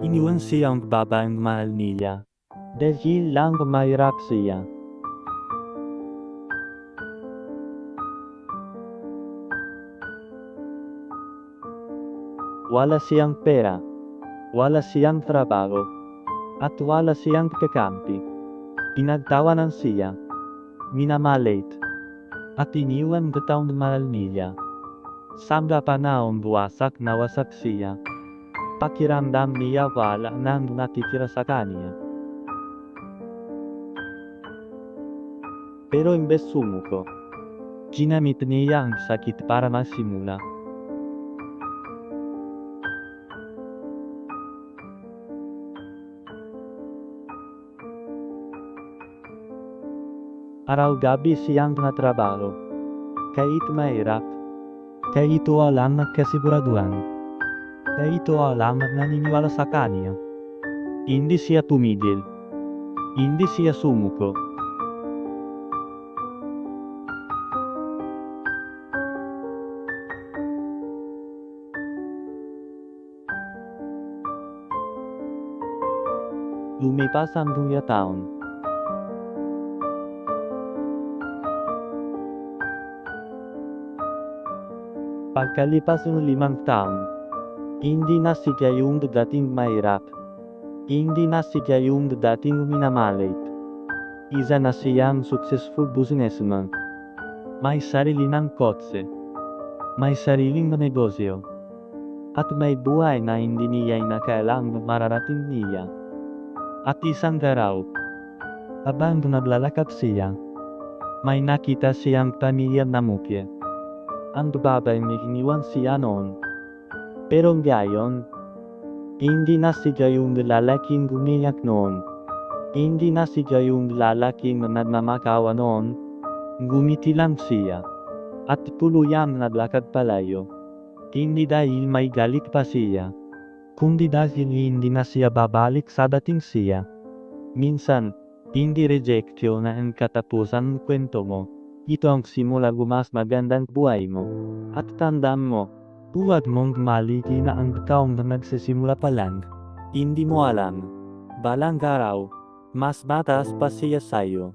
Iniwan siyang babaeng mahal niya. Dahil lang mahirap siya. Wala siyang pera, wala siyang trabaho, at wala siyang kakampi. Pinagtawanan siya, minamalit, at iniwan ang taong mahal niya. Sa panahon buwasak na wasak siya. Pakiramdam niya wala nang natitira sa kanya. Pero imbes sumuko, ginamit niya ang sakit para magsimula. Araw-gabi siyang natrabaho. Kahit mahirap, kahit walang kasiguraduhan, kahit walang naniniwala sa kanya. Hindi siya tumigil. Hindi siya sumuko. Lumipas ang 2 taon. Pagkalipas ng 5 taon, hindi na siya yung dating mahirap. Hindi na siya yung dating minamalit. Isa na siyang successful businessman. May sarili ng kotse. May sariling negosyo. At may buhay na hindi niya inakailang mararating niya. At isang araw, habang naglalakad siya, may nakita siyang pamilya na mukha. Ang babae may iniwan siya noon. Pero ngayon, hindi na siya yung lalaking umiyak noon. Hindi na siya yung lalaking nagmamakawa noon. Ngumiti lang siya. At tuluyang naglakad palayo. Hindi dahil may galit pa siya, kundi dahil hindi na siya babalik sa dating siya. Minsan, hindi rejection na ang katapusan ng kwento mo. Ito ang simula mas magandang buhay mo. At tandaan mo, huwag mong maliki na ang taong na nagsisimula pa lang. Hindi mo alam. Balang araw, mas mataas pa siya sa'yo.